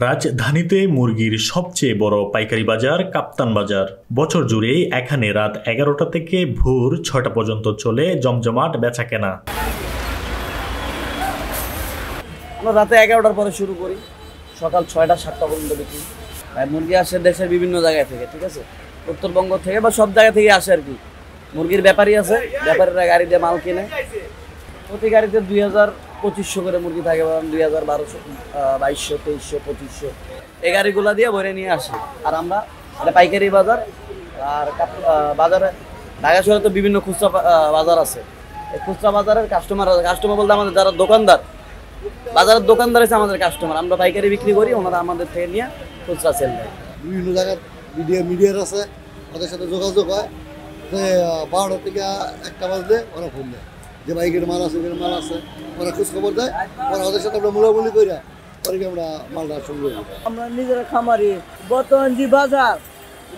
রাজধানীতে মুরগির সবচেয়ে বড় পাইকারি বাজার কাপ্তান বাজার। বছর জুড়েই এখানে রাত 11টা থেকে ভোর 6টা পর্যন্ত চলে জমজমাট বেচাকেনা। আমরা রাতে 11টার পরে শুরু করি, সকাল 6টা 7টা পর্যন্ত বিক্রি। মুরগি আসে দেশের বিভিন্ন জায়গা থেকে, ঠিক আছে, উত্তরবঙ্গ থেকে বা সব জায়গা থেকে আসে আর কি। মুরগির ব্যাপারী আছে, ব্যাপারীরা গাড়ি দিয়ে মাল কিনে। প্রতি গাড়িতে 2000-2500 করে মুরগি থাকে, 2000, 1200, 2200, 2300, 2500 এই গাড়িগুলা দিয়ে ভরে নিয়ে আসি। আর আমরা এটা পাইকারি বাজার। আর বাজারে ঢাকা শহরে তো বিভিন্ন খুচরা বাজার আছে। এই খুচরা বাজারের কাস্টমার বলতে আমাদের যারা দোকানদার, বাজারের দোকানদার আছে আমাদের কাস্টমার। আমরা পাইকারি বিক্রি করি, ওনারা আমাদের থেকে নিয়ে খুচরা সেল দেয়। বিভিন্ন জায়গায় মিডিয়ার আছে, ওদের সাথে যোগাযোগ হয়। 12টা থেকে 1টা বাজলে ওরা ফোন দেয় যে বাইকের মাল আছে, মাল আছে, ওরা খোঁজ খবর দেয়। ওরা ওদের সাথে আমরা মোলামুলি করি, পরে আমরা মালটা সংগ্রহ করি। আমরা নিজেরা খামারি। বর্তমান যে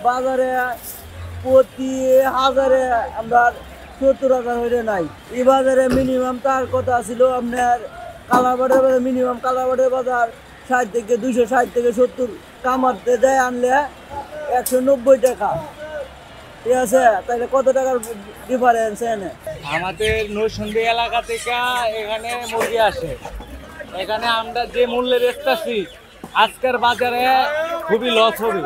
বাজারে প্রতি হাজারে আমরা 70,000 হইলে নাই। এই বাজারে মিনিমাম তার কথা ছিল আপনার কালাবাটের বাজার, মিনিমাম কালাবাটের বাজার 60 থেকে 260 থেকে 70 কামারতে দেয়, আনলে 190 টাকা। ঠিক আছে, তাহলে কত টাকার ডিফারেন্স? এনে আমাদের নৈসন্দি এলাকা থেকে এখানে মুরগি আসে। এখানে আমরা যে মূল্যে বেচতেছি আজকের বাজারে খুবই লস হবে।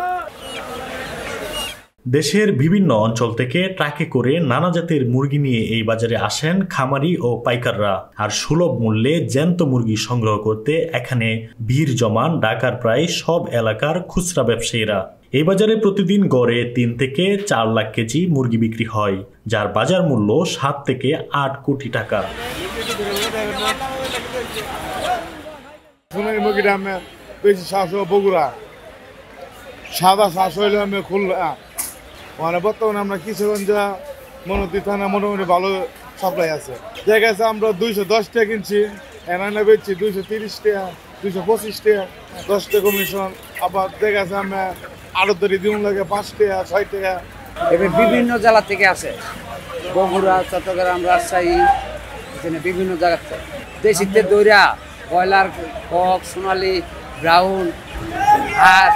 দেশের বিভিন্ন অঞ্চল থেকে ট্রাকে করে নানা জাতের মুরগি নিয়ে এই বাজারে আসেন খামারি ও পাইকাররা। আর সুলভ মূল্যে জ্যান্ত মুরগি সংগ্রহ করতে এখানে ভিড় জমান ঢাকার প্রায় সব এলাকার খুচরা ব্যবসায়ীরা। এই বাজারে প্রতিদিন গড়ে 3 থেকে 4 লাখ কেজি মুরগি বিক্রি হয়, যার বাজার মূল্য 7 থেকে 8 কোটি টাকা। মুরগিটা আমি বেশি 700 বগুড়া, সাদা 700 হইলে আমি খুলনা। মানে বর্তমানে আমরা কিশোরগঞ্জ মনোতি থানা মোটামুটি ভালো সাপ্লাই আছে। দেখা গেছে আমরা 210 টাকা কিনছি, এনানে বেচছি 230 টাকা, 225 টাকা, 10 টাকা কমিশন। আবার দেখা গেছে আমরা আরো ধরে দিন লাগে 5 টাকা, 6 টাকা। এবার বিভিন্ন জেলা থেকে আসে, বগুড়া, চট্টগ্রাম, রাজশাহী, এখানে বিভিন্ন জায়গা থেকে। দেশিতে দইরা, ব্রয়লার, কক, সোনালি, ব্রাউন, হাঁস,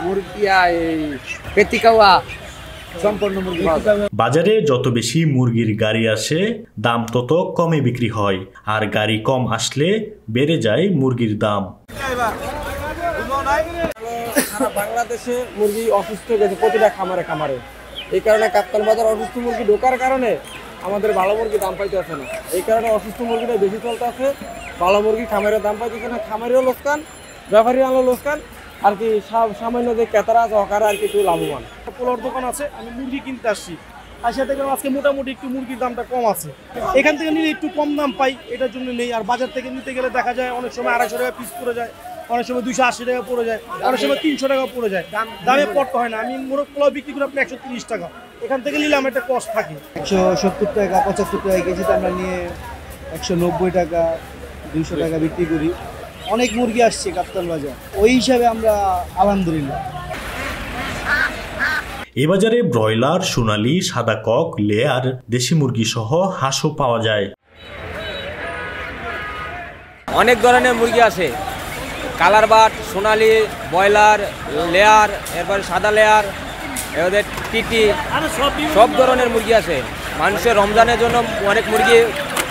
মুরগিয়া, পেতিকাওয়া সম্পূর্ণ মুরগি পাওয়া যায়। বাজারে যত বেশি মুরগির গাড়ি আসে দাম তত কমে বিক্রি হয়, আর গাড়ি কম আসলে বেড়ে যায় মুরগির দাম। সারা বাংলাদেশে মুরগি অসুস্থ হয়ে গেছে প্রতিটা খামারে। এই কারণে কাপ্তান বাজার অসুস্থ মুরগি ঢোকার কারণে আমাদের ভালো মুরগি দাম পাইতে আসে না। এই কারণে অসুস্থ মুরগিটা বেশি চলতে আছে। ভালো মুরগি খামারের দাম পাইতেছে না, খামারেও লোকসান, ব্যাপারী আনলো লোকসান, আর কি সামান্য যে ক্রেতারা আছে হকারা আর কিছু লাভবান। পোলার দোকান আছে, আমি মুরগি কিনতে আসছি, আর সাথে আজকে মোটামুটি একটু মুরগির দামটা কম আছে। এখান থেকে নিলে একটু কম দাম পাই, এটার জন্য নেই। আর বাজার থেকে নিতে গেলে দেখা যায় অনেক সময় 250 টাকা পিস পড়ে যায়, অনেক সময় 280 টাকা পড়ে যায়, অনেক সময় 300 টাকা পড়ে যায়। দামে পড়তে হয় না। আমি মোরগ পোলাও বিক্রি করি আপনি 130 টাকা, এখান থেকে নিলে আমার একটা কষ্ট থাকে। 170 টাকা, 75 টাকা কেজিতে আমরা নিয়ে 190 টাকা, 200 টাকা বিক্রি করি। অনেক মুরগি আসছে কাপ্তান বাজার, ওই হিসাবে আমরা আলহামদুলিল্লাহ। এ বাজারে ব্রয়লার, সোনালি, সাদা কক, লেয়ার, দেশি মুরগি সহ হাঁসও পাওয়া যায়। অনেক ধরনের মুরগি আসে, colour but, Sonali, broiler, layer, এরপরে সাদা লেয়ার, এদের টিটি, সব ধরনের মুরগি আসে। মানুষের রমজানের জন্য অনেক মুরগি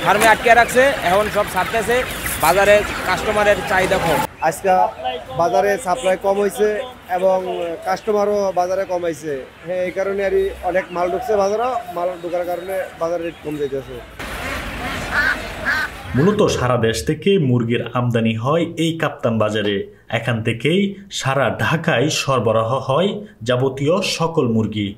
ফার্মে আটকে রাখছে, এখন সব ছাড়তেছে। বাজারে কাস্টমারের চাহিদা কম। আজকে বাজারে সাপ্লাই কম হয়েছে এবং কাস্টমারও বাজারে কম হয়েছে। হ্যাঁ, এই কারণে আর অনেক মাল ঢুকছে বাজারে, মাল ঢোকার কারণে বাজারে রেট কম যেতেছে। মূলত সারা দেশ থেকে মুরগির আমদানি হয় এই কাপ্তান বাজারে। এখান থেকেই সারা ঢাকায় সরবরাহ হয় যাবতীয় সকল মুরগি।